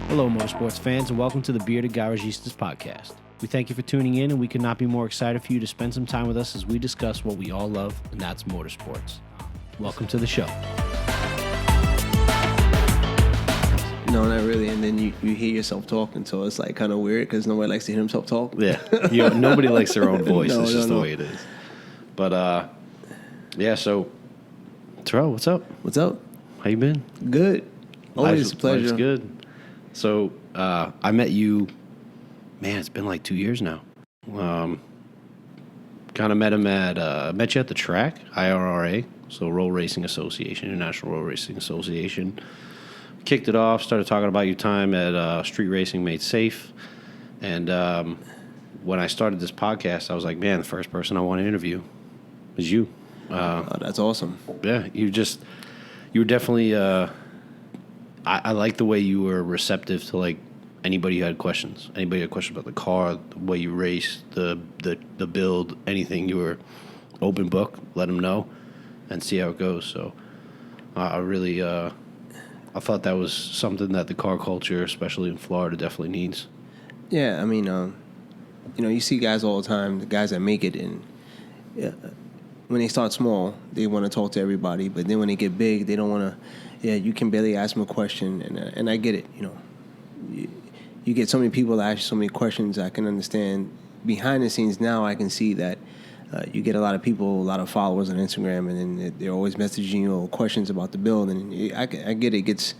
Hello, motorsports fans, and welcome to the Bearded Garagistas podcast. We thank you for tuning in, and we could not be more excited for you to spend some time with us as we discuss what we all love, and that's motorsports. Welcome to the show. No, not really. And then you hear yourself talking, so it's like kind of weird because nobody likes to hear himself talk. Yeah, nobody likes their own voice. It's just the way it is. But yeah. So, Terrell, what's up? What's up? How you been? Good. Always a pleasure. Life's good. So I met you. Man, it's been like 2 years now. Kind of met him met you at the track, IRRA, so Roll Racing Association, International Roll Racing Association. Kicked it off, started talking about your time at Street Racing Made Safe. And when I started this podcast, I was like, man, the first person I want to interview is you. That's awesome. Yeah, you were definitely, I like the way you were receptive to like anybody who had questions. Anybody had questions about the car, the way you race, the build, anything. You were open book, let them know, and see how it goes. So I really... I thought that was something that the car culture, especially in Florida, definitely needs. Yeah, I mean, you see guys all the time, the guys that make it, and when they start small, they want to talk to everybody, but then when they get big, they don't want to. Yeah, you can barely ask them a question, and I get it. You get so many people that ask you so many questions. I can understand. Behind the scenes now, I can see that you get a lot of people, a lot of followers on Instagram, and then they're always messaging you questions about the build. And I get it.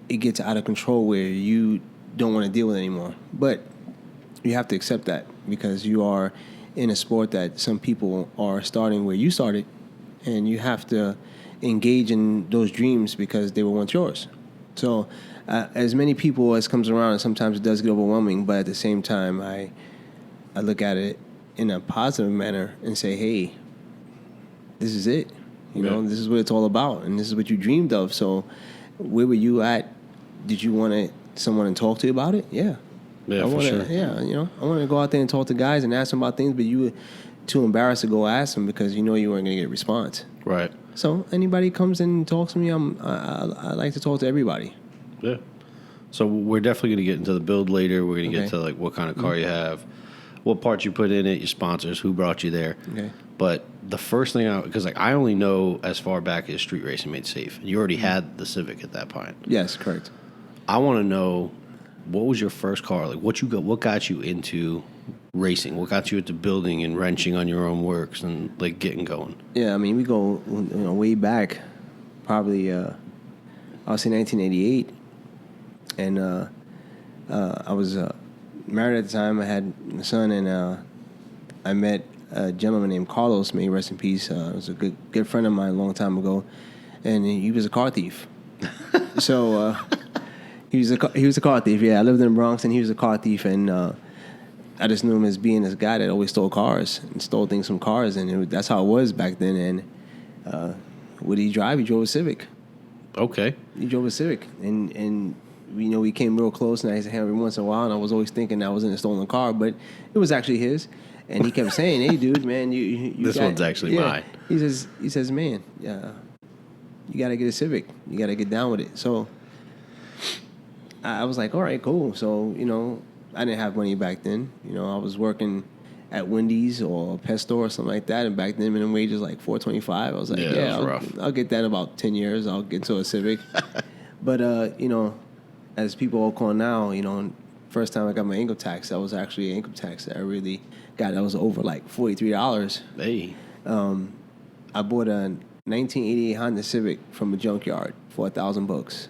It gets out of control where you don't want to deal with it anymore. But you have to accept that because you are in a sport that some people are starting where you started, and you have to engage in those dreams because they were once yours. So as many people as comes around, sometimes it does get overwhelming. But at the same time, I look at it in a positive manner and say, hey, this is it. This is what it's all about, and this is what you dreamed of. So where were you at? Did you want someone to talk to you about it? Yeah. Yeah, for sure. Yeah, I want to go out there and talk to guys and ask them about things, but you were too embarrassed to go ask them because you weren't going to get a response. Right. So anybody comes in and talks to me, I like to talk to everybody. Yeah. So we're definitely going to get into the build later. We're going to get to like what kind of car you have, what parts you put in it, your sponsors, who brought you there. Okay. But the first thing, because I only know as far back as Street Racing Made Safe. You already had the Civic at that point. Yes, correct. I want to know, what was your first car? Like what got you into racing? What got you into building and wrenching on your own works and like getting going? Yeah, I mean, we go way back, probably I would say 1988, and I was married at the time. I had a son, and I met a gentleman named Carlos. May he rest in peace. He was a good friend of mine a long time ago, and he was a car thief. So he was a car thief. Yeah, I lived in the Bronx, and he was a car thief, and I just knew him as being this guy that always stole cars and stole things from cars, and that's how it was back then. And what did he drive? He drove a Civic. Okay. He drove a Civic, and we came real close, and I used to have every once in a while, and I was always thinking I was in a stolen car, but it was actually his. And he kept saying, "Hey, dude, man, you this one's actually mine." He says, man, you got to get a Civic. You got to get down with it. So I was like, all right, cool. So I didn't have money back then. I was working at Wendy's or a pet store or something like that, and back then minimum wage was like $4.25. I was like, I'll get that in about 10 years. I'll get to a Civic. But as people all call now, first time I got my income tax, that was actually an income tax that I really got. That was over like $43. Hey. I bought a 1988 Honda Civic from a junkyard for $1,000,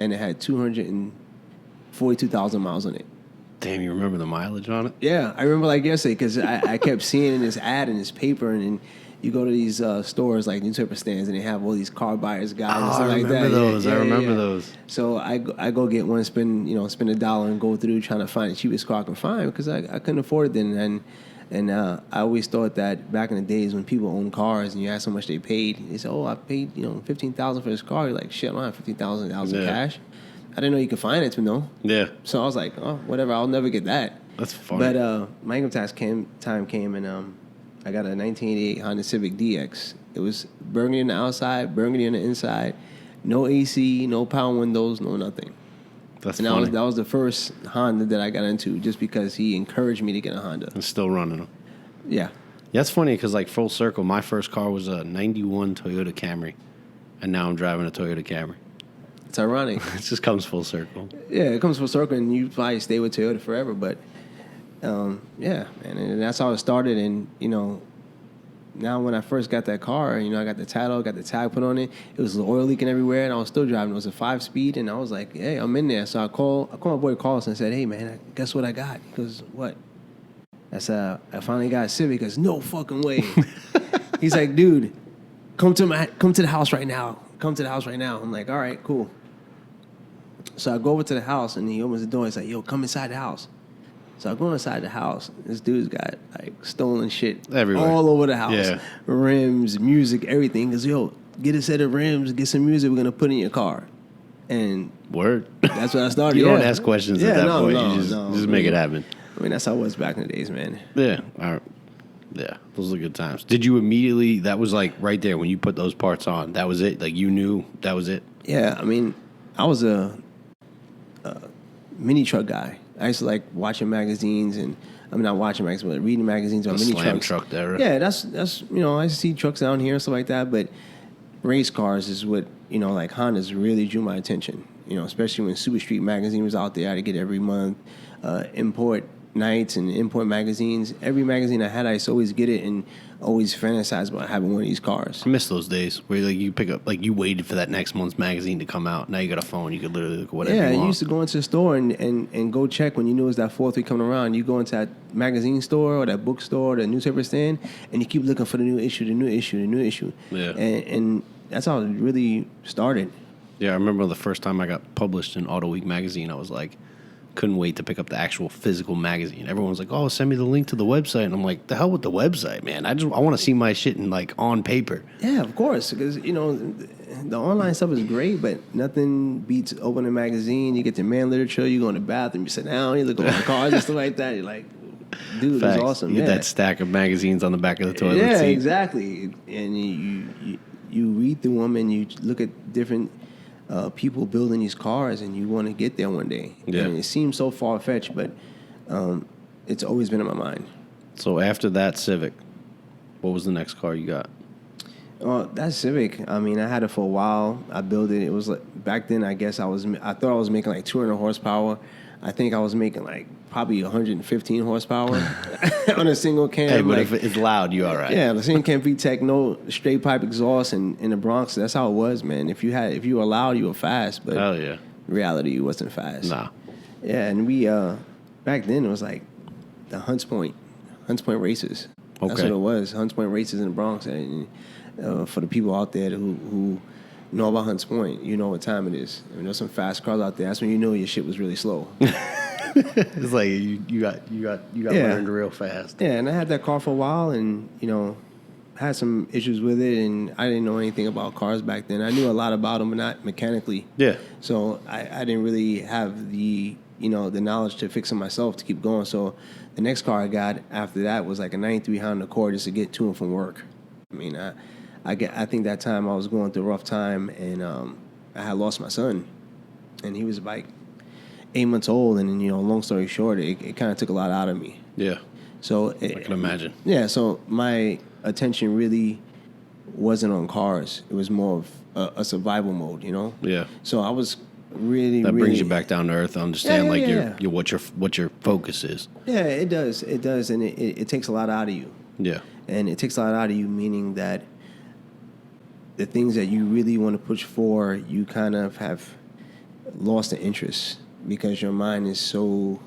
and it had 242,000 miles on it. Damn, you remember the mileage on it? Yeah, I remember like yesterday because I kept seeing in this ad in this paper, and you go to these stores like newspaper stands, and they have all these car buyers guys and stuff like that. I remember those. So I go get one, spend $1 and go through trying to find the cheapest car I can find because I couldn't afford it then. And I always thought that back in the days when people owned cars and you asked how much they paid, they said, "Oh, I paid $15,000 for this car." You're like, "Shit, I don't have $15,000 in cash." I didn't know you could finance me though. Yeah. So I was like, "Oh, whatever. I'll never get that." That's funny. But my income tax time came, and I got a 1988 Honda Civic DX. It was burgundy on the outside, burgundy on the inside, no AC, no power windows, no nothing. That's and funny. that was the first Honda that I got into, just because he encouraged me to get a Honda. And still running them. Yeah. That's funny because, like, full circle, my first car was a 91 Toyota Camry. And now I'm driving a Toyota Camry. It's ironic. It just comes full circle. Yeah, it comes full circle, and you probably stay with Toyota forever. But, yeah, man, and that's how it started. And, now when I first got that car, I got the title, got the tag put on it. It was oil leaking everywhere, and I was still driving. It was a 5-speed, and I was like, hey, I'm in there. So I called my boy Carlos and said, hey, man, guess what I got? He goes, what? I said, I finally got a Civic. He goes, no fucking way. He's like, dude, come to the house right now. Come to the house right now. I'm like, all right, cool. So I go over to the house, and he opens the door. He's like, yo, come inside the house. So I go inside the house. This dude's got, like, stolen shit everywhere, all over the house. Yeah. Rims, music, everything. He goes, yo, get a set of rims, get some music we're going to put in your car. And word. That's what I started. You don't ask questions at that point. You just make it happen. I mean, that's how it was back in the days, man. Yeah. All right. Yeah, those are good times. Did you immediately, that was like right there when you put those parts on, that was it? Like you knew that was it? Yeah, I mean, I was a mini truck guy. I used to like watching magazines and, not watching magazines, but reading magazines on mini slam trucks. Truck era. Yeah, that's I used to see trucks down here and stuff like that, but race cars is what, like Hondas really drew my attention. Especially when Super Street magazine was out there. I had to get every month. Import nights and import magazines. Every magazine I had, I used to always get it and always fantasize about having one of these cars. I miss those days where like you pick up, like you waited for that next month's magazine to come out. Now you got a phone, you could literally look at whatever you want. Yeah, you used to go into the store and go check when you knew it was that fourth week coming around. You go into that magazine store or that bookstore or that newspaper stand and you keep looking for the new issue. Yeah. And that's how it really started. Yeah, I remember the first time I got published in Auto Week magazine, I was like, couldn't wait to pick up the actual physical magazine. Everyone was like, "Oh, send me the link to the website," and I'm like, "The hell with the website, man! I want to see my shit in like on paper." Yeah, of course, because the online stuff is great, but nothing beats opening a magazine. You get the man literature, you go in the bathroom, you sit down, you look at all the cars and stuff like that. You're like, dude, that's awesome. You get that stack of magazines on the back of the toilet yeah, seat. Exactly. And you read through them and you look at different people building these cars, and you want to get there one day. Yeah. And it seems so far-fetched, but it's always been in my mind. So after that Civic, what was the next car you got? That Civic, I had it for a while. I built it. It was like, back then, I guess I thought I was making like 200 horsepower. I think I was making like probably 115 horsepower on a single cam. Hey, but if it's loud, you all right. Yeah, the single cam VTEC, no straight pipe exhaust in the Bronx. That's how it was, man. If you were loud, you were fast. But hell yeah. In reality, you wasn't fast. Nah. Yeah, and we back then it was like the Hunts Point races. Okay. That's what it was. Hunts Point races in the Bronx. And for the people out there who know about Hunts Point, you know what time it is. There's some fast cars out there. That's when you know your shit was really slow. It's like you got learned real fast. Yeah, and I had that car for a while, and had some issues with it, and I didn't know anything about cars back then. I knew a lot about them, but not mechanically. Yeah. So I didn't really have the the knowledge to fix them myself to keep going. So the next car I got after that was like a '93 Honda Accord just to get to and from work. I think that time I was going through a rough time, and I had lost my son, and he was like 8 months old, and long story short, it kind of took a lot out of me. Yeah. So I can imagine. Yeah. So my attention really wasn't on cars. It was more of a survival mode. Yeah. So I was really that brings you back down to earth. Understand Yeah. what your focus is. Yeah, it does, and it takes a lot out of you. Yeah. And it takes a lot out of you, meaning that the things that you really want to push for, you kind of have lost the interest because your mind is so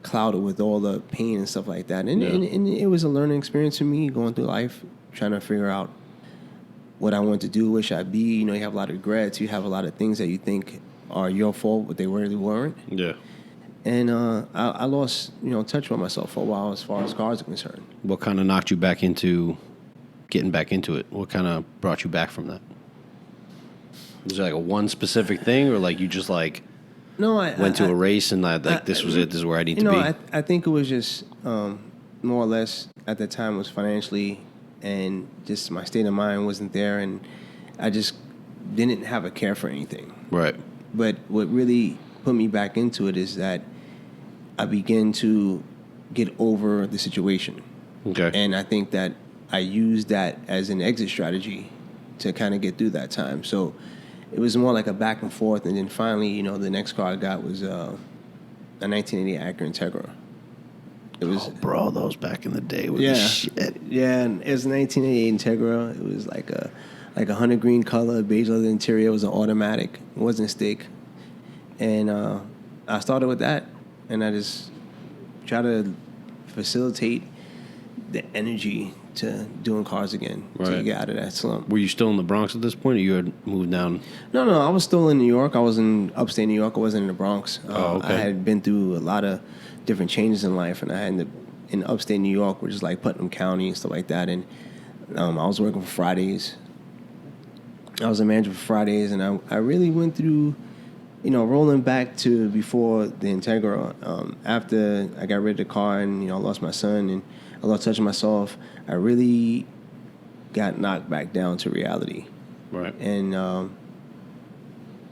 clouded with all the pain and stuff like that. And it was a learning experience for me going through life, trying to figure out what I want to do, where should I be. You have a lot of regrets. You have a lot of things that you think are your fault, but they really weren't. Yeah. And I lost, touch with myself for a while as far as cars are concerned. What kind of knocked you back into getting back into it? What kind of brought you back from that? Was there like a one specific thing, or like you just like went to a race and this was it? This is where I need to be. I think it was just more or less at the time was financially, and just my state of mind wasn't there, and I just didn't have a care for anything. Right. But what really put me back into it is that I began to get over the situation. Okay. And I think that I used that as an exit strategy to kind of get through that time. So it was more like a back and forth. And then finally, the next car I got was a 1980 Acura Integra. It was, bro, those back in the day were the yeah, shit. yeah. And it was a 1988 Integra. It was like a hunter green color, beige leather interior. It was an automatic. It wasn't stick. And I started with that, and I just try to facilitate the energy to doing cars again to get out of that slump. Were you still in the Bronx at this point, or you had moved down? No, I was still in New York. I was in upstate New York. I wasn't in the Bronx. Okay. I had been through a lot of different changes in life, and I had in upstate New York, which is like Putnam County and stuff like that. And I was working for Fridays. I was a manager for Fridays, and I really went through, rolling back to before the Integra. After I got rid of the car and, I lost my son and I lost touch of myself, I really got knocked back down to reality. Right. And I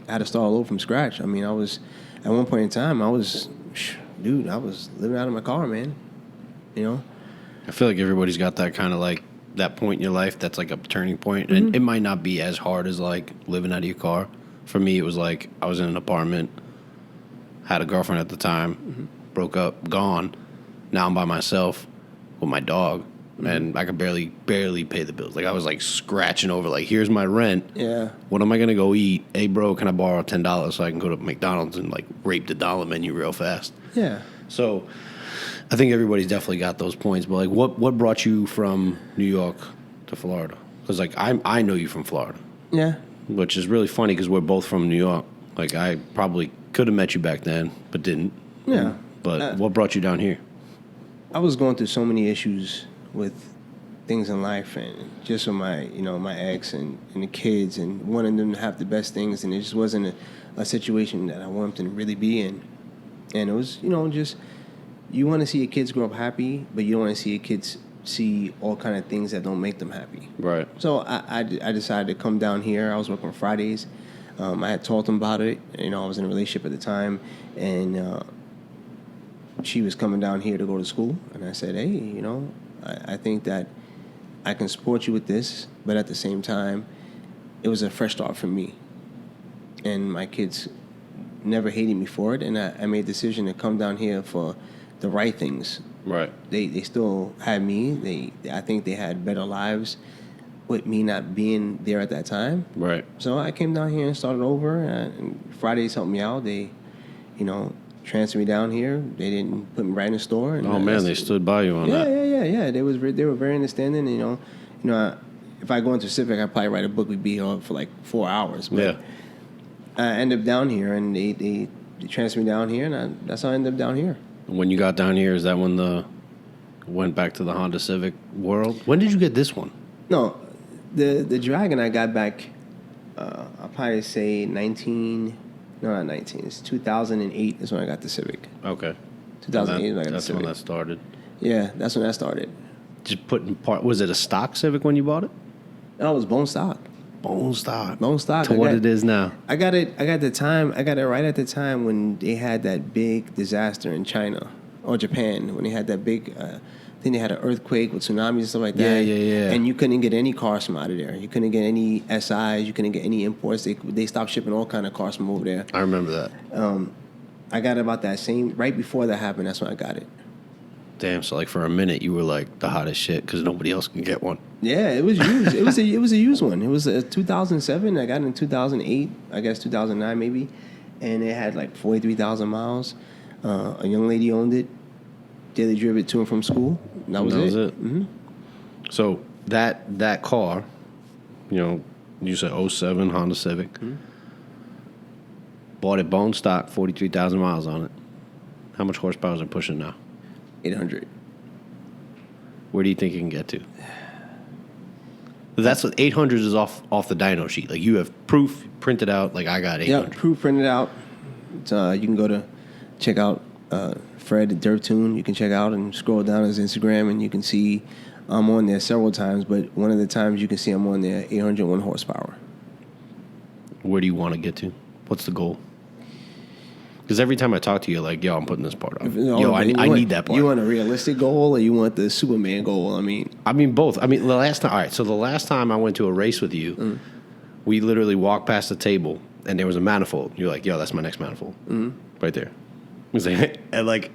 had to start all over from scratch. I mean, at one point in time, I was living out of my car, man. I feel like everybody's got that kind of like that point in your life that's like a turning point. And it might not be as hard as like living out of your car. For me, it was like I was in an apartment, had a girlfriend at the time, broke up, gone. Now I'm by myself with my dog, and I could barely pay the bills. Like I was like scratching over, like, here's my rent. Yeah. What am I gonna go eat? Hey, bro, can I borrow $10 so I can go to McDonald's and like rape the dollar menu real fast? Yeah. So I think everybody's definitely got those points. But like, what brought you from New York to Florida? Because like I know you from Florida. Yeah. Which is really funny because we're both from New York. Like, I probably could have met you back then, but didn't. Yeah. But what brought you down here? I was going through so many issues with things in life, and just with my, my ex and the kids, and wanting them to have the best things, and it just wasn't a situation that I wanted them to really be in. And it was, just, you want to see your kids grow up happy, but you don't want to see your kids see all kind of things that don't make them happy. Right. So I decided to come down here. I was working on Fridays. I had told them about it. I was in a relationship at the time, and she was coming down here to go to school. And I said, hey, I think that I can support you with this, but at the same time, it was a fresh start for me. And my kids never hated me for it, and I made the decision to come down here for the right things. Right. They still had me. I think they had better lives with me not being there at that time. Right. So I came down here and started over. And Fridays helped me out. They, transferred me down here. They didn't put me right in the store. And they stood by you on that. Yeah. They were very understanding. If I go into Civic, I'd probably write a book. We'd be here for like 4 hours. But I ended up down here, and they transferred me down here, and that's how I ended up down here. When you got down here, is that when went back to the Honda Civic world? When did you get this one? No, the Dragon I got back, I'll probably say not 19. It's 2008 is when I got the Civic. Okay. 2008 is when I got the That's Civic. when that started. Yeah, that's when that started. Just putting part. Was it a stock Civic when you bought it? No, it was bone stock. Bone stock. Bone stock. To what it is now. I got it right at the time when they had that big disaster in China or Japan, when they had that big, I think they had an earthquake with tsunamis and stuff like that. Yeah. And you couldn't get any cars from out of there. You couldn't get any SIs. You couldn't get any imports. They stopped shipping all kind of cars from over there. I remember that. I got about that same, right before that happened, that's when I got it. Damn, so like for a minute you were like the hottest shit because nobody else can get one. Yeah, it was used. it was a used one. It was a 2007. I got it in 2008. I guess 2009 maybe, and it had like 43,000 miles. A young lady owned it. Daily drove it to and from school. That was it. Mm-hmm. So that car, you said 07 Honda Civic. Mm-hmm. Bought it bone stock, 43,000 miles on it. How much horsepower is it pushing now? 800. Where do you think you can get to? That's what 800 is off the dyno sheet. Like, you have proof printed out. Like, I got 800. Yeah, proof printed out. You can go to check out Fred at Derptune. You can check out and scroll down his Instagram, and you can see I'm on there several times. But one of the times you can see I'm on there, 801 horsepower. Where do you want to get to? What's the goal? Because every time I talk to you, you're like, yo, I'm putting this part on. No, Yo, man, I need that part. You want a realistic goal or you want the Superman goal? I mean, both. The last time, all right, so the last time I went to a race with you, we literally walked past the table and there was a manifold. You're like, yo, that's my next manifold. Right there. It's like, and like,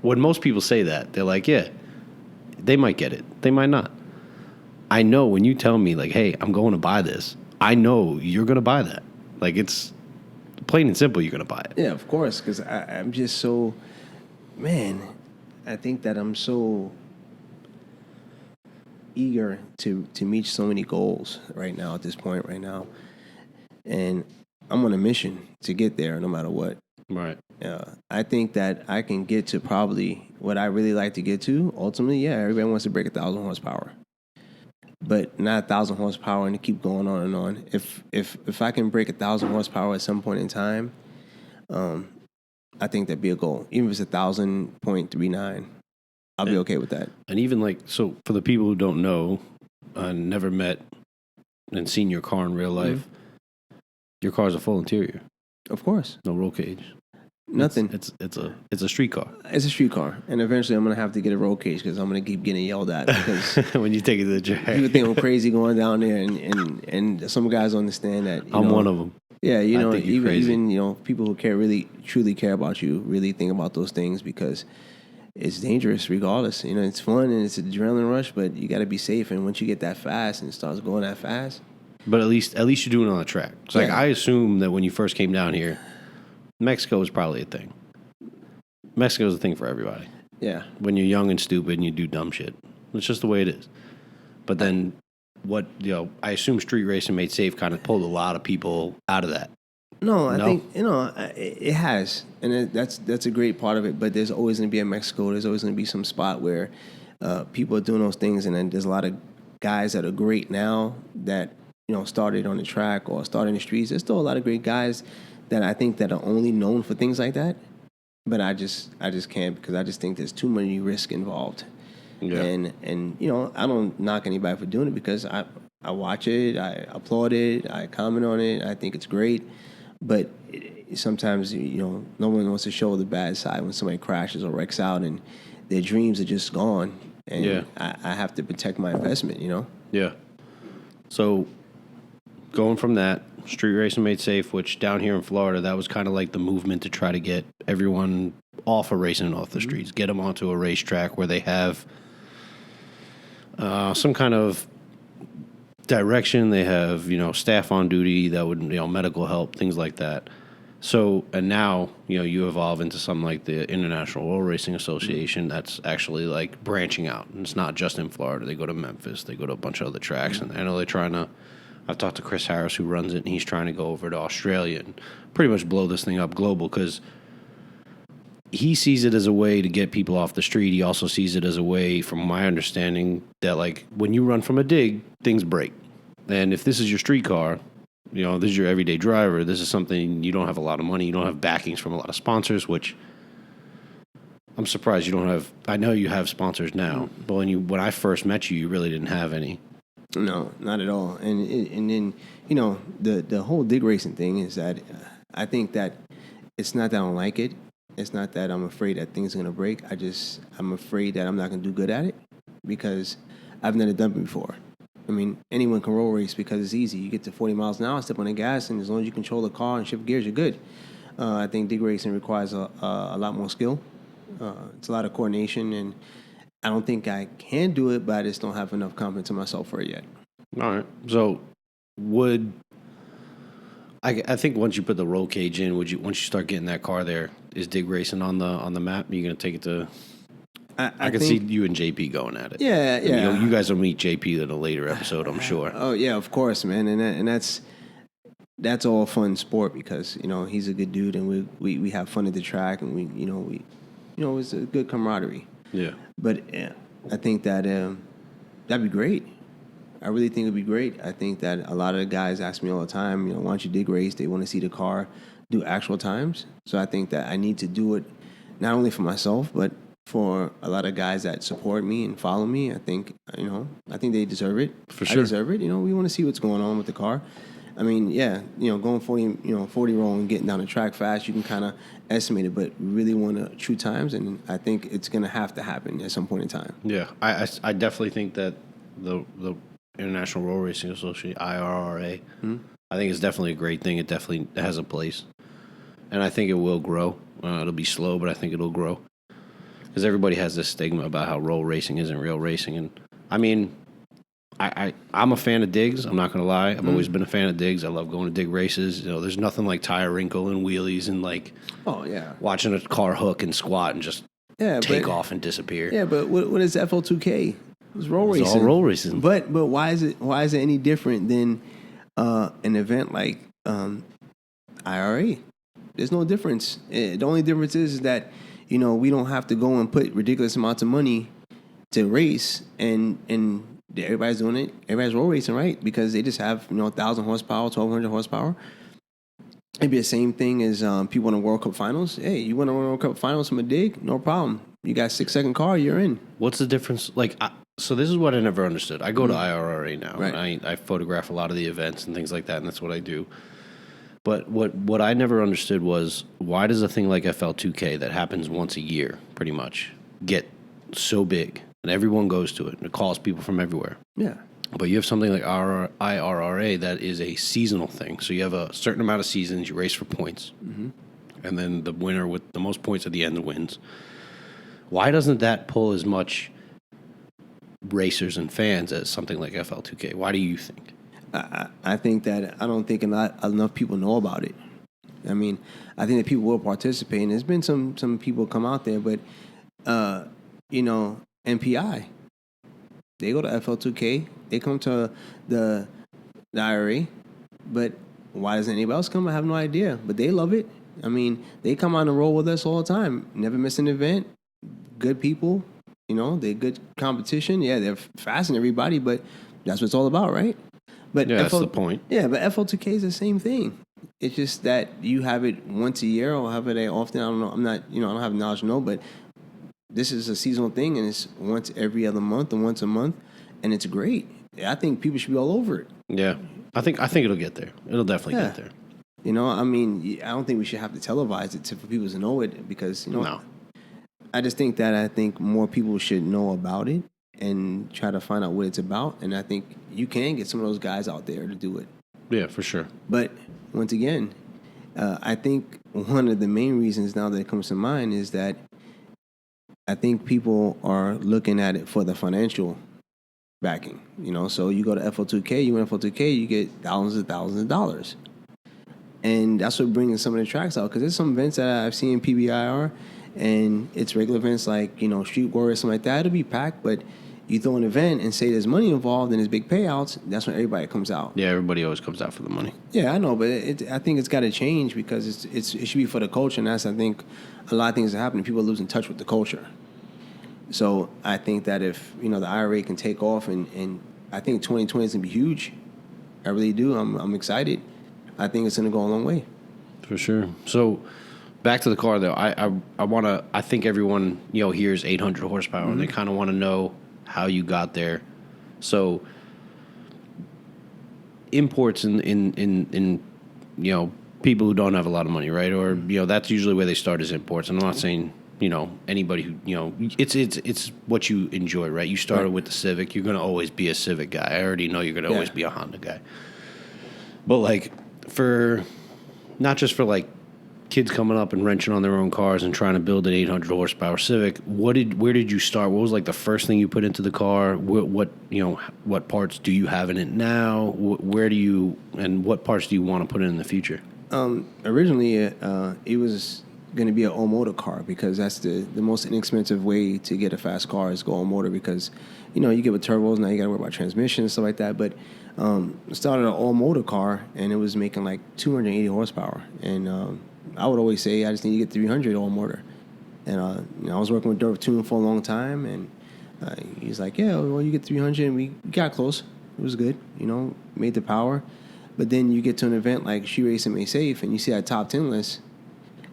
when most people say that, they're like, yeah, they might get it. They might not. I know when you tell me, like, hey, I'm going to buy this, I know you're going to buy that. Like, it's plain and simple, you're going to buy it. yeah, of course, because I'm just so, man, I think that I'm so eager to meet so many goals right now at this point right now. And I'm on a mission to get there no matter what. Right. I think that I can get to probably what I really like to get to. Ultimately, yeah, everybody wants to break 1,000 horsepower. But not 1,000 horsepower and to keep going on and on. If I can break 1,000 horsepower at some point in time, I think that'd be a goal. Even if it's 1,000.39, I'll be okay with that. And even like, so for the people who don't know, never met and seen your car in real life, your car's a full interior. Of course. No roll cage. Nothing. It's a street car. It's a street car, and eventually I'm gonna have to get a roll cage because I'm gonna keep getting yelled at because when you take it to the track, people think I'm crazy going down there, and some guys understand that. I'm one of them. Yeah, even people who truly care about you really think about those things because it's dangerous regardless. It's fun and it's an adrenaline rush, but you got to be safe. And once you get that fast and it starts going that fast, but at least you're doing it on the track. So like I assume that when you first came down here, Mexico was probably a thing. Mexico's a thing for everybody. Yeah. When you're young and stupid and you do dumb shit. It's just the way it is. But then I assume street racing made safe kind of pulled a lot of people out of that. No, I think, it has. And that's a great part of it. But there's always going to be in Mexico, there's always going to be some spot where people are doing those things. And then there's a lot of guys that are great now that, started on the track or started in the streets. There's still a lot of great guys that I think that are only known for things like that. But I just can't because I just think there's too many risks involved. Yeah. And I don't knock anybody for doing it because I watch it, I applaud it, I comment on it, I think it's great. But sometimes, no one wants to show the bad side when somebody crashes or wrecks out and their dreams are just gone. And I have to protect my investment, Yeah. So going from that, street racing made safe, which down here in Florida, that was kind of like the movement to try to get everyone off of racing and off the streets, get them onto a racetrack where they have some kind of direction. They have, staff on duty that would, medical help, things like that. So, and now, you evolve into something like the International Roll Racing Association that's actually like branching out. And it's not just in Florida. They go to Memphis. They go to a bunch of other tracks. And I know they're trying to, I've talked to Chris Harris who runs it, and he's trying to go over to Australia and pretty much blow this thing up global because he sees it as a way to get people off the street. He also sees it as a way, from my understanding, that like when you run from a dig, things break. And if this is your street car, this is your everyday driver, this is something you don't have a lot of money, you don't have backings from a lot of sponsors, which I'm surprised you don't have. I know you have sponsors now, but when I first met you, you really didn't have any. No, not at all. And then, the whole dig racing thing is that I think that it's not that I don't like it. It's not that I'm afraid that things are going to break. I'm afraid that I'm not going to do good at it because I've never done it before. I mean, anyone can roll race because it's easy. You get to 40 miles an hour, step on the gas, and as long as you control the car and shift gears, you're good. I think dig racing requires a lot more skill. It's a lot of coordination, and I don't think I can do it, but I just don't have enough confidence in myself for it yet. All right. So I think once you put the roll cage in, once you start getting that car there, is dig racing on the map? Are you going to take it to? I can see you and JP going at it. Yeah, yeah. You guys will meet JP in a later episode, I'm sure. Oh yeah, of course, man. And that's all fun sport because he's a good dude, and we have fun at the track, and we it's a good camaraderie. Yeah. But I think that that'd be great. I really think it'd be great. I think that a lot of the guys ask me all the time, why don't you dig race? They want to see the car do actual times. So I think that I need to do it not only for myself, but for a lot of guys that support me and follow me. I think they deserve it. For sure. I deserve it. We want to see what's going on with the car. I mean, yeah, going 40 roll and getting down the track fast, you can kind of estimate it, but really want to true times, and I think it's going to have to happen at some point in time. Yeah, I definitely think that the International Roll Racing Association, IRRA, I think it's definitely a great thing. It definitely has a place, and I think it will grow. It'll be slow, but I think it'll grow because everybody has this stigma about how roll racing isn't real racing, and I mean, I'm a fan of digs. I'm not gonna lie. I've always been a fan of digs. I love going to dig races. There's nothing like tire wrinkle and wheelies and like watching a car hook and squat and just take off and disappear. Yeah, but what is FL2K? It's roll racing. It's all roll racing. But why is it any different than an event like IRA? There's no difference. The only difference is that we don't have to go and put ridiculous amounts of money to race, and everybody's doing it. Everybody's roll racing, right? Because they just have 1,000 horsepower, 1,200 horsepower. It'd be the same thing as people in the World Cup finals. Hey, you want to run a World Cup finals from a dig? No problem. You got a 6-second car, you're in. What's the difference? So this is what I never understood. I go to IRRA now, right. And I photograph a lot of the events and things like that, and that's what I do. But what I never understood was, why does a thing like FL2K that happens once a year, pretty much, get so big and everyone goes to it and it calls people from everywhere? Yeah. But you have something like IRRA that is a seasonal thing. So you have a certain amount of seasons, you race for points, and then the winner with the most points at the end wins. Why doesn't that pull as much racers and fans as something like FL2K? Why do you think? I think that I don't think enough people know about it. I mean, I think that people will participate, and there's been some people come out there, but MPI, they go to FL2K, they come to the IRA, but why doesn't anybody else come? I have no idea, but they love it. I mean, they come on and roll with us all the time. Never miss an event. Good people, they're good competition. Yeah, they're fast and everybody, but that's what it's all about, right? But yeah, that's the point. Yeah, but FL2K is the same thing. It's just that you have it once a year or have it often. I don't know. I'm not, I don't have knowledge to know, but this is a seasonal thing, and it's once every other month and once a month, and it's great. I think people should be all over it. Yeah, I think it'll get there. It'll definitely get there. I mean, I don't think we should have to televise it for people to know it because, No. I just think that more people should know about it and try to find out what it's about. And I think you can get some of those guys out there to do it. Yeah, for sure. But once again, I think one of the main reasons now that it comes to mind is that I think people are looking at it for the financial backing. So you go to FL2K, you win FL2K, you get thousands of dollars. And that's what brings some of the tracks out. Because there's some events that I've seen in PBIR, and it's regular events like, Street Warrior, something like that. It'll be packed, but you throw an event and say there's money involved and there's big payouts, that's when everybody comes out. Yeah, everybody always comes out for the money. Yeah, I know, but I think it's got to change because it should be for the culture, and that's, I think, a lot of things that happen. People are losing touch with the culture. So I think that if, the IRA can take off, and I think 2020 is going to be huge. I really do. I'm excited. I think it's going to go a long way. For sure. So back to the car, though. I think everyone, hears 800 horsepower, and they kind of want to know how you got there. So imports in people who don't have a lot of money, right? Or, that's usually where they start as imports. And I'm not saying, anybody who, it's what you enjoy, right? You started with the Civic. You're going to always be a Civic guy. I already know you're going to always be a Honda guy. But, not just for, kids coming up and wrenching on their own cars and trying to build an 800 horsepower Civic, where did you start? What was the first thing you put into the car? What parts do you have in it now? What parts do you want to put in the future? Originally, it was going to be an all-motor car because that's the most inexpensive way to get a fast car is go all-motor because, you get with turbos, now you got to worry about transmission and stuff like that. But started an all-motor car, and it was making 280 horsepower. And I would always say I just need to get 300 all-motor. And I was working with Dirt Tune for a long time, and he's like, yeah, well, you get 300, and we got close. It was good, made the power. But then you get to an event like She Racing May Safe, and you see that top 10 list,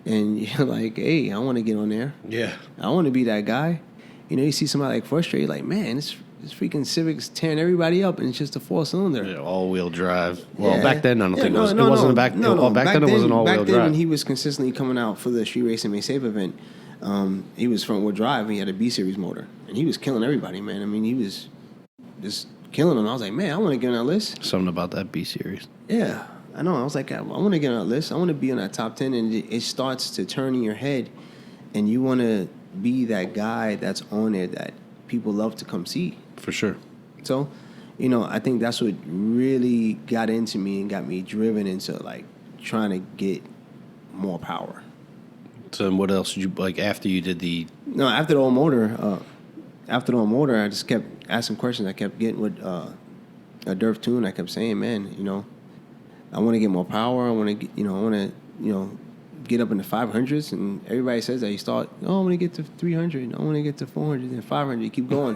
and you're like, hey, I want to get on there. Yeah. I want to be that guy. You see somebody frustrated, man, this freaking Civic's tearing everybody up, and it's just a 4-cylinder. Yeah, all-wheel drive. Well, Yeah. back then I don't think it was. No, it wasn't back. No, oh, back then it wasn't all-wheel Back then drive. when he was consistently coming out for the Street Racing May Safe event, he was front-wheel drive. And he had a B Series motor, and he was killing everybody, man. I mean, he was just killing them. I was like, man, I want to get on that list. Something about that B Series. Yeah, I know. I was like, I want to get on that list. I want to be on that top 10, and it starts to turn in your head, and you want to be that guy that's on there that people love to come see. For sure. So, I think that's what really got into me and got me driven into like trying to get more power. So then what else did you like after you did the? No, after the old motor, I just kept asking questions. I kept getting with a Durf tune. I kept saying, man, I want to get more power. I want to get up in the 500s. And everybody says that you start, I want to get to 300. I want to get to 400 and 500. You keep going.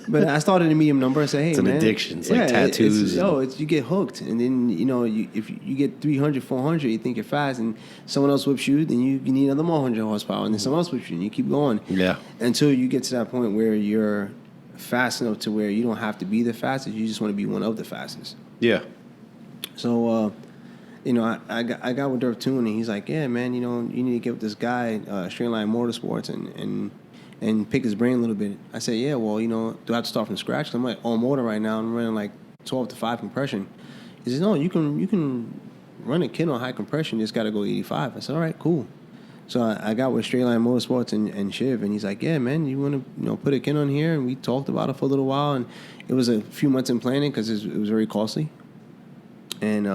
But I started a medium number. I said, hey, it's an man, addiction. It's like tattoos. You get hooked. And then, if you get 300, 400, you think you're fast. And someone else whips you, then you need another more 100 horsepower. And then someone else whips you, and you keep going. Yeah. Until you get to that point where you're fast enough to where you don't have to be the fastest. You just want to be one of the fastest. Yeah. So, I got with Durf Tune, and he's like, yeah, man, you need to get with this guy, Straight Line Motorsports, and pick his brain a little bit. I said, yeah, well, do I have to start from scratch? I'm like on motor right now. I'm running like 12 to 5 compression. He says, no, you can run a kit on high compression. You just got to go 85. I said, all right, cool. So I got with Straight Line Motorsports and Shiv, and he's like, yeah, man, you want to put a kit on here? And we talked about it for a little while, and it was a few months in planning because it was very costly. And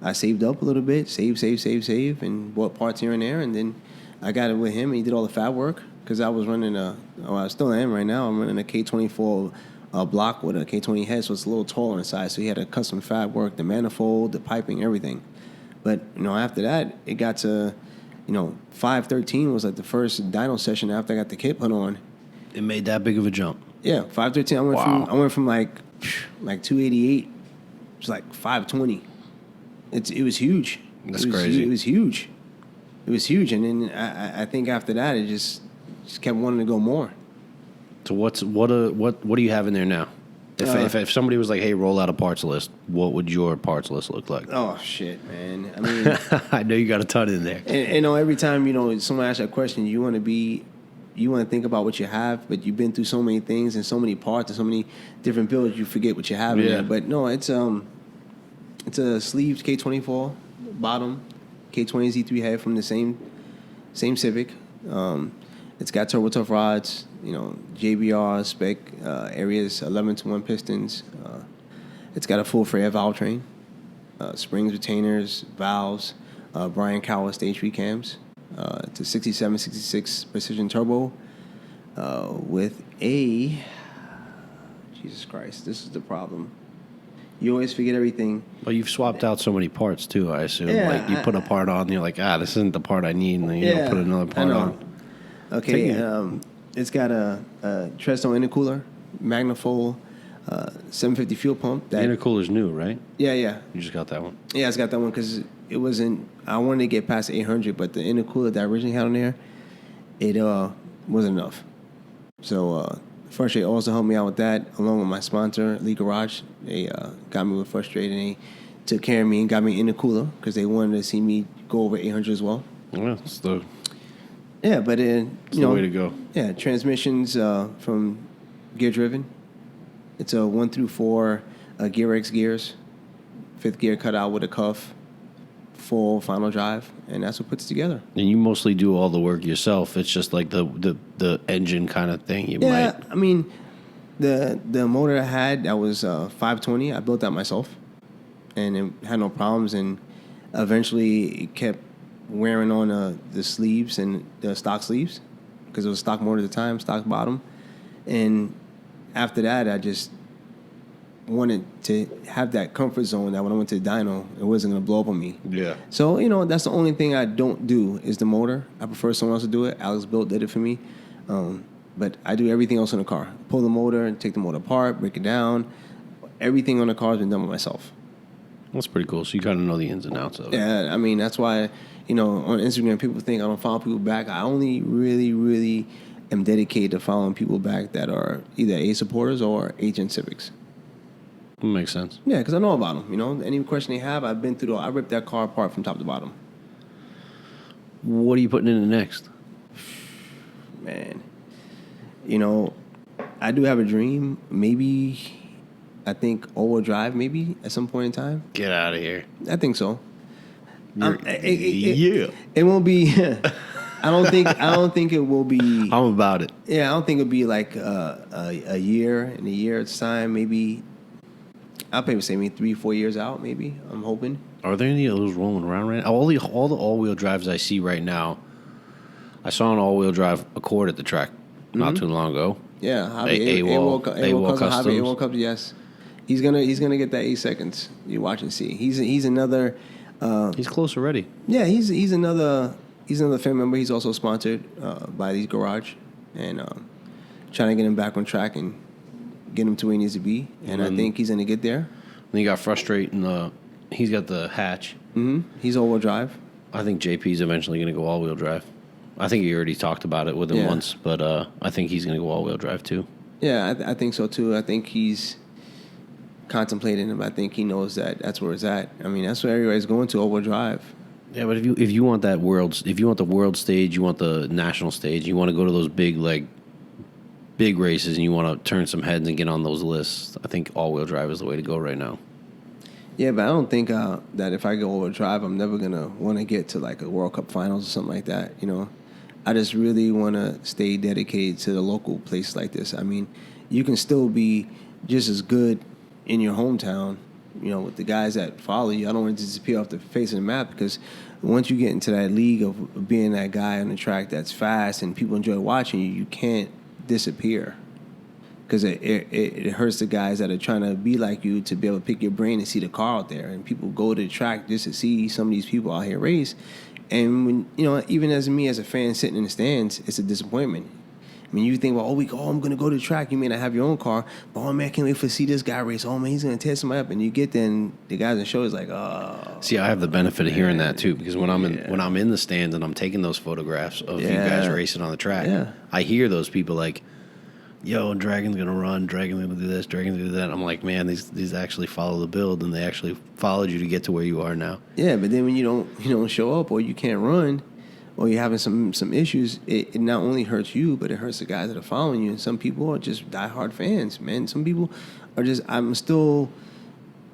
I saved up a little bit, save, and bought parts here and there, and then I got it with him, and he did all the fab work because I was running I still am right now. I'm running a K24 block with a K20 head, so it's a little taller inside. So he had a custom fab work, the manifold, the piping, everything. But after that, it got to 513 was like the first dyno session after I got the kit put on. It made that big of a jump. Yeah, 513. I went from like 288 to like 520. It was huge. That's crazy. It was huge. And then I think after that it just kept wanting to go more. So what do you have in there now? If somebody was like, hey, roll out a parts list, what would your parts list look like? Oh shit, man. I mean, I know you got a ton in there. And every time someone asks you a question, you want to think about what you have, but you've been through so many things and so many parts and so many different builds, you forget what you have in there. But no, it's a sleeved K24 bottom, K20 Z3 head from the same Civic. It's got turbo tough rods, JBR spec areas, 11-to-1 pistons. It's got a full Freya valve train, springs, retainers, valves, Brian Cowell stage 3 cams. It's a 67, 66 precision turbo with a, Jesus Christ, this is the problem. You always forget everything. Well, you've swapped out so many parts too, I assume. Yeah, like you put a part on, you're like, this isn't the part I need, and then you put another part on. Okay, it's got a Treston intercooler, Magnafold, 750 fuel pump. The intercooler's new, right? Yeah. You just got that one? Yeah, it's got that one because it wasn't. I wanted to get past 800, but the intercooler that I originally had on there, it wasn't enough. So Frustrate also helped me out with that, along with my sponsor, Lee Garage. They got me with Frustrate, and they took care of me and got me an intercooler because they wanted to see me go over 800 as well. Yeah, it's the way to go. Yeah, transmissions from Gear Driven. It's a 1 through 4 Gear X gears, 5th gear cut out with a cuff, full final drive, and that's what puts it together. And you mostly do all the work yourself. It's just like the engine kind of thing. I mean, the motor I had that was 520. I built that myself, and it had no problems. And eventually, it kept wearing on the sleeves and the stock sleeves because it was stock motor at the time, stock bottom. And after that, I just wanted to have that comfort zone that when I went to the dyno, it wasn't going to blow up on me. Yeah. So, that's the only thing I don't do is the motor. I prefer someone else to do it. Alex Built did it for me. But I do everything else in the car. Pull the motor and take the motor apart, break it down. Everything on the car has been done by myself. That's pretty cool. So you kind of know the ins and outs of it. Yeah, I mean, that's why, on Instagram, people think I don't follow people back. I only really, really am dedicated to following people back that are either A supporters or Agent Civics. That makes sense. Yeah, because I know about them. You know, any question they have, I've been through. I ripped that car apart from top to bottom. What are you putting in it next? Man, you know, I do have a dream. Maybe, I think all-wheel drive. Maybe at some point in time. Get out of here. I think so. Yeah. It won't be. I don't think it will be. I'm about it. Yeah, I don't think it'll be like a year. In a year's time, maybe. I'll probably say maybe 3-4 years out. Maybe I'm hoping. Are there any of those rolling around right now? All the all-wheel drives I see right now. I saw an all-wheel drive Accord at the track not too long ago. Yeah, AWOL Customs. AWOL Customs. Yes, he's gonna get that 8 seconds. You watch and see. He's another. He's close already. Yeah, he's another family member. He's also sponsored by these garage, and trying to get him back on track and get him to where he needs to be. And I think he's gonna get there. Then he got frustrated and he's got the hatch. Mm-hmm. He's all-wheel drive. I think JP's eventually going to go all-wheel drive. I think he already talked about it with him once, but I think he's going to go all-wheel drive too. Yeah, I think so too. I think he's contemplating him. I think he knows that that's where it's at. I mean, that's where everybody's going to, all-wheel drive. Yeah, but if you want that if you want the world stage, you want the national stage, you want to go to those big races, and you want to turn some heads and get on those lists, I think all-wheel drive is the way to go right now. Yeah, but I don't think that if I go all-wheel drive, I'm never going to want to get to like a World Cup finals or something like that, you know. I just really want to stay dedicated to the local place like this. I mean, you can still be just as good in your hometown, you know, with the guys that follow you. I don't want to disappear off the face of the map, because once you get into that league of being that guy on the track that's fast and people enjoy watching you, you can't disappear. Because it hurts the guys that are trying to be like you to be able to pick your brain and see the car out there. And people go to the track just to see some of these people out here race. And when, you know, even as me as a fan sitting in the stands, it's a disappointment. I mean, you think, well, I'm going to go to the track. You may not have your own car, but oh man, I can't wait to see this guy race. Oh man, he's going to tear somebody up. And you get there, and the guys in the show is like, oh. See, I have the benefit of hearing that too, because when I'm in the stands and I'm taking those photographs of you guys racing on the track, I hear those people like, yo, Dragon's gonna run, Dragon's gonna do this, Dragon's gonna do that. I'm like, man, these actually follow the build, and they actually followed you to get to where you are now. Yeah, but then when you don't show up, or you can't run, or you're having some issues, it not only hurts you, but it hurts the guys that are following you. And some people are just diehard fans, man. Some people are just. I'm still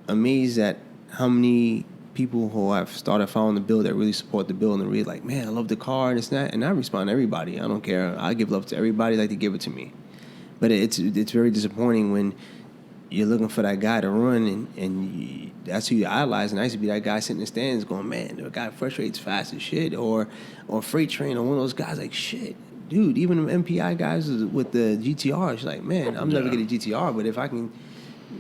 amazed at how many people who have started following the build that really support the build and really like, man, I love the car and it's that. And I respond to everybody. I don't care. I give love to everybody like to give it to me. But it's very disappointing when you're looking for that guy to run, and that's who you idolize. And I used to be that guy sitting in the stands going, man, the guy frustrates fast as shit. Or Freight Train, or one of those guys like, shit, dude, even the MPI guys with the GTRs, like, man, I'm never getting a GTR, but if I can,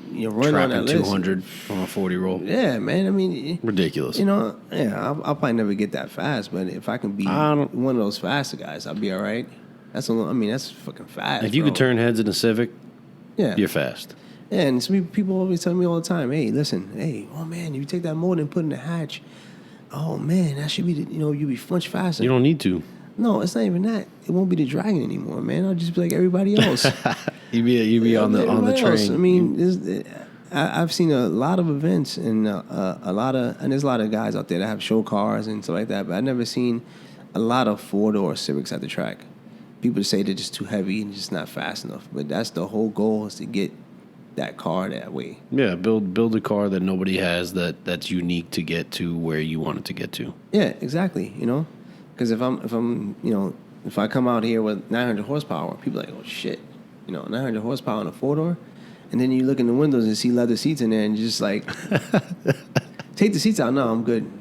you know, run Trapping on that list. 200 on a 40 roll. Yeah, man, I mean. Ridiculous. You know, I'll probably never get that fast, but if I can be one of those faster guys, I'll be all right. That's fucking fast. If you could turn heads in a Civic, you're fast. Yeah, and some people always tell me all the time, hey, listen, oh man, if you take that motor and put it in the hatch, oh man, that should be, you'll be much faster. You don't need to. No, it's not even that. It won't be the Dragon anymore, man. I'll just be like everybody else. you be on the train. I mean, I've seen a lot of events and there's a lot of guys out there that have show cars and stuff like that, but I've never seen a lot of 4-door Civics at the track. People say they're just too heavy and just not fast enough, but that's the whole goal, is to get that car that way. Yeah, build a car that nobody has that's unique to get to where you want it to get to. Yeah, exactly. Because if I come out here with 900 horsepower, people are like, oh shit, 900 horsepower on a 4-door, and then you look in the windows and see leather seats in there, and you're just like, take the seats out. No, I'm good.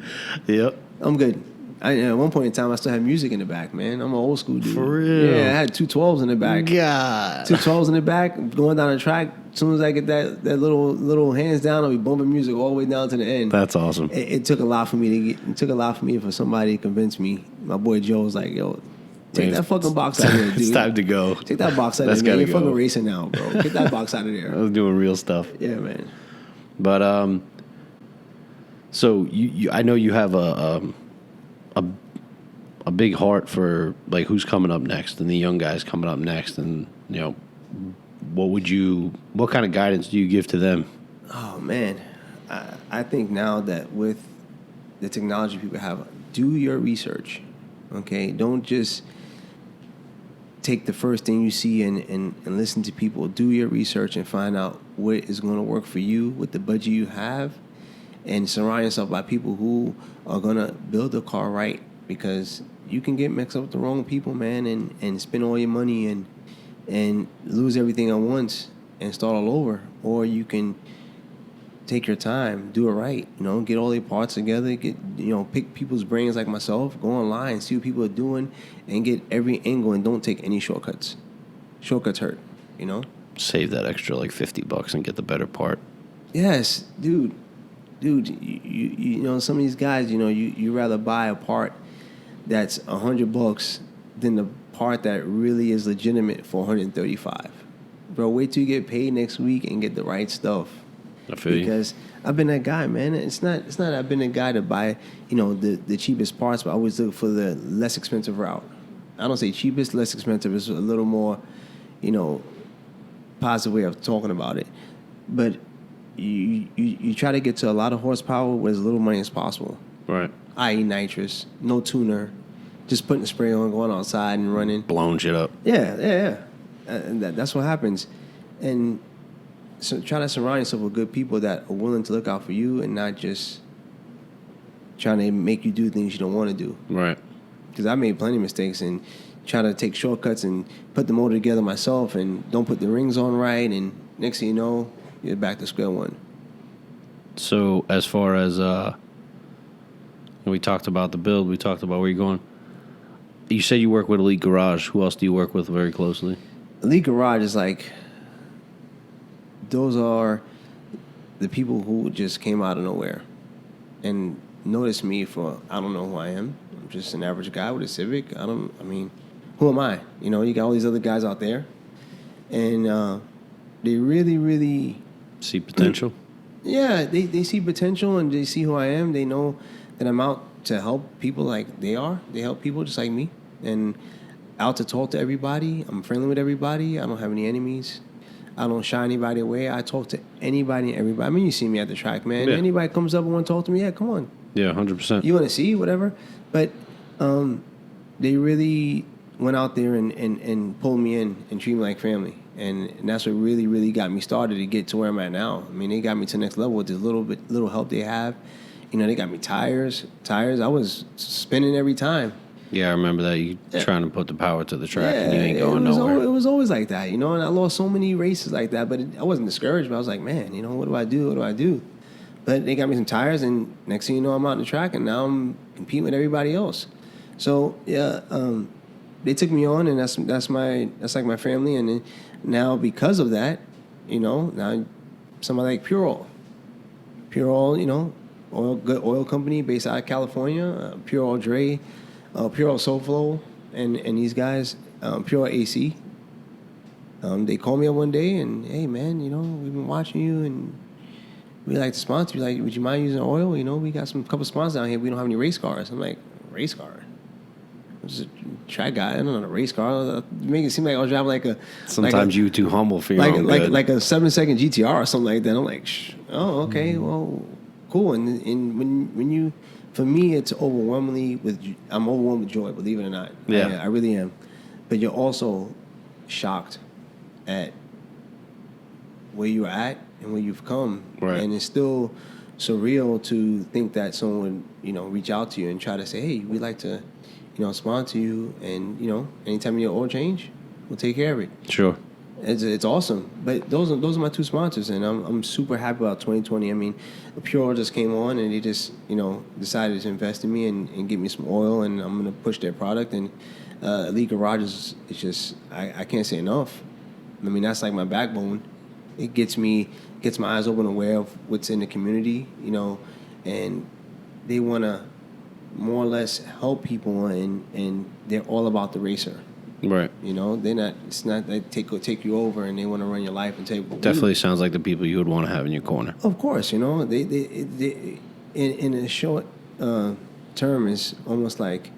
Yep, I'm good. At one point in time, I still had music in the back, man. I'm an old school dude. For real? Yeah, I had 212s in the back. God. 212s in the back, going down the track. As soon as I get that little hands down, I'll be bumping music all the way down to the end. That's awesome. It took a lot for me for somebody to convince me. My boy Joe was like, yo, take that fucking box out of there, dude. It's time to go. Take that box out of there, man. You're fucking racing now, bro. Get that box out of there. I was doing real stuff. Yeah, man. But, so I know you have a big heart for like who's coming up next and the young guys coming up next, and what kind of guidance do you give to them? Oh man, I think now that with the technology people have, do your research. Okay, don't just take the first thing you see and listen to people. Do your research and find out what is going to work for you with the budget you have, and surround yourself by people who are going to build the car right, because you can get mixed up with the wrong people, man, and spend all your money and lose everything at once and start all over. Or you can take your time, do it right, get all your parts together, pick people's brains like myself, go online, see what people are doing, and get every angle, and don't take any shortcuts. Shortcuts hurt, Save that extra like $50 and get the better part. Yes, dude, some of these guys, you rather buy a part that's $100 than the part that really is legitimate for $135. Bro, wait till you get paid next week and get the right stuff. I feel because I've been that guy, man. It's not I've been the guy to buy, the cheapest parts, but I always look for the less expensive route. I don't say cheapest, less expensive. It's a little more, positive way of talking about it. But you try to get to a lot of horsepower with as little money as possible. Right. I.e. nitrous, no tuner, just putting the spray on, going outside and running. Blowing shit up. Yeah. And that's what happens. And so try to surround yourself with good people that are willing to look out for you and not just trying to make you do things you don't want to do. Right. Because I made plenty of mistakes and try to take shortcuts and put the motor together myself and don't put the rings on right, and next thing you know, you're back to square one. So as far as we talked about the build, we talked about where you're going. You said you work with Elite Garage. Who else do you work with very closely? Elite Garage is like, those are the people who just came out of nowhere and noticed me for, I don't know who I am. I'm just an average guy with a Civic. Who am I? You got all these other guys out there. And they really, really see potential. Yeah, they see potential and they see who I am. They know that I'm out to help people like they are. They help people just like me. And out to talk to everybody. I'm friendly with everybody. I don't have any enemies. I don't shy anybody away. I talk to anybody and everybody. I mean, you see me at the track, man. Yeah. Anybody comes up and want to talk to me, yeah, come on. Yeah, 100%. You want to see, whatever. But they really went out there and pulled me in and treated me like family. And that's what really, really got me started to get to where I'm at now. I mean, they got me to the next level with this little help they have. They got me tires. I was spinning every time. Yeah, I remember that. You trying to put the power to the track and you ain't going nowhere. It was always like that, and I lost so many races like that, but I wasn't discouraged. But I was like, man, what do I do? But they got me some tires, and next thing you know, I'm out on the track, and now I'm competing with everybody else. So, yeah, they took me on, and that's like my family. And now because of that, now somebody like Pure Oil, good oil company based out of California, Pure Oil Dre, Pure Oil SoFlo, and these guys, Pure Oil AC. They called me up one day and, hey man, we've been watching you and we like to sponsor you. Like, would you mind using oil? We got couple sponsors down here. We don't have any race cars. I'm like, race car? I'm just a track guy. I don't know a race car. Make it seem like I was driving like a. Sometimes you too humble for your own good. Like a 7-second GTR or something like that. I'm like, oh, okay, well, cool. And when you, for me, it's overwhelmingly I'm overwhelmed with joy. Believe it or not, yeah, I really am. But you're also shocked at where you're at and where you've come, right. And it's still surreal to think that someone would, reach out to you and try to say, hey, we'd like to, sponsor you, and anytime you need an oil change, we'll take care of it. Sure. It's awesome. But those are my two sponsors, and I'm super happy about 2020. I mean, Pure Oil just came on, and they just decided to invest in me and give me some oil, and I'm gonna push their product. And Elite Garages is just I can't say enough. I mean, that's like my backbone. It gets my eyes open, aware of what's in the community, and they want to more or less help people, and they're all about the racer. Right. They're not. It's not they take you over and they want to run your life and take. Definitely sounds like the people you would want to have in your corner. Of course, they in a short term is almost like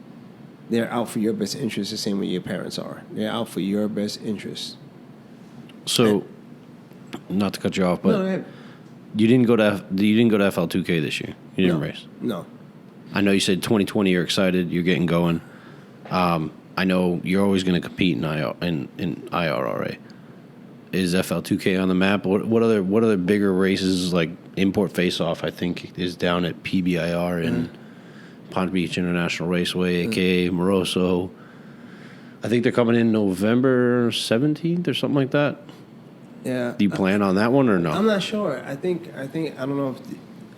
they're out for your best interest the same way your parents are. They're out for your best interest. So, not to cut you off, but No, you didn't go to FL2K this year. You didn't race. No. I know you said 2020. You're excited. You're getting going. I know you're always going to compete in IRRA. Is FL2K on the map? What other bigger races like Import Face Off? I think is down at PBIR in Palm Beach International Raceway, aka Moroso. I think they're coming in November 17th or something like that. Yeah. Do you plan on that one or no? I'm not sure. I don't know if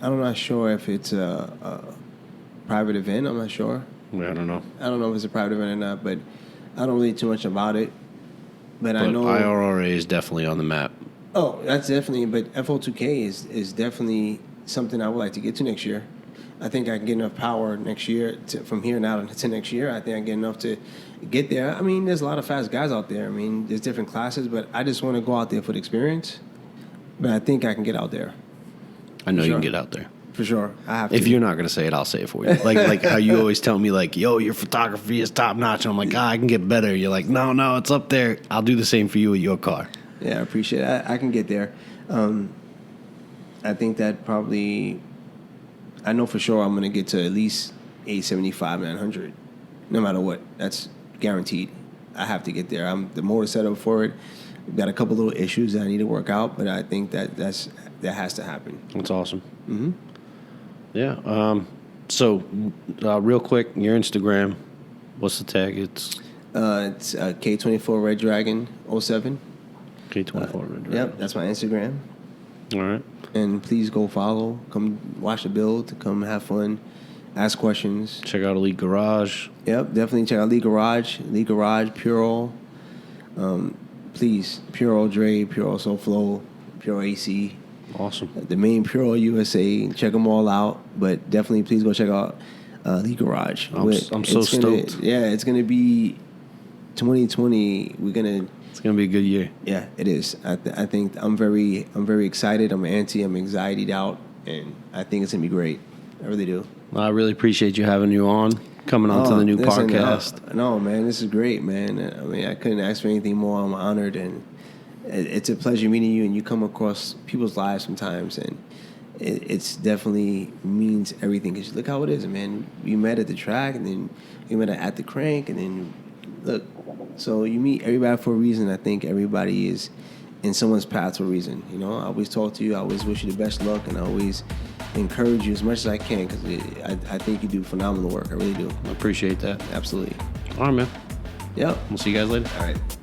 I'm not sure if it's a private event. I'm not sure. I don't know. I don't know if it's a private event or not, but I don't really too much about it. But I know IRRA is definitely on the map. Oh, that's definitely. But FO2K is definitely something I would like to get to next year. I think I can get enough power next year from here now to next year. I think I get enough to get there. I mean, there's a lot of fast guys out there. I mean, there's different classes, but I just want to go out there for the experience. But I think I can get out there. I know you can get out there. For sure. I have to. If you're not going to say it, I'll say it for you. Like how you always tell me, like, yo, your photography is top notch. And I'm like, I can get better. You're like, no, it's up there. I'll do the same for you with your car. Yeah, I appreciate it. I can get there. I think that probably, I know for sure I'm going to get to at least 875, 900, no matter what. That's guaranteed. I have to get there. I'm the motor set up for it. We've got a couple little issues that I need to work out, but I think that has to happen. That's awesome. Mm-hmm. Yeah. So, real quick, your Instagram, what's the tag? It's K24 Red Dragon 07. K24 Red Dragon. Yep, that's my Instagram. All right. And please go follow. Come watch the build. Come have fun. Ask questions. Check out Elite Garage. Yep, definitely check out Elite Garage, Pure Oil. Please, Pure Oil Dre, Pure Oil SoFlo, Pure AC. Awesome. The main Pure Oil USA. Check them all out. But definitely, please go check out Elite Garage. I'm so stoked. It's going to be 2020. It's going to be a good year. Yeah, it is. I think I'm very excited. I'm anxietied out, and I think it's going to be great. I really do. Well, I really appreciate you having you on, coming on to the new podcast. No, man, this is great, man. I mean, I couldn't ask for anything more. I'm honored, and it's a pleasure meeting you, and you come across people's lives sometimes, and it's definitely means everything. Because look how it is, man. We met at the track, and then we met at the crank, and then look. So you meet everybody for a reason. I think everybody is in someone's path for a reason. You know, I always talk to you. I always wish you the best luck, and I always encourage you as much as I can because I think you do phenomenal work. I really do. I appreciate that. Absolutely. All right, man. Yep. We'll see you guys later. All right.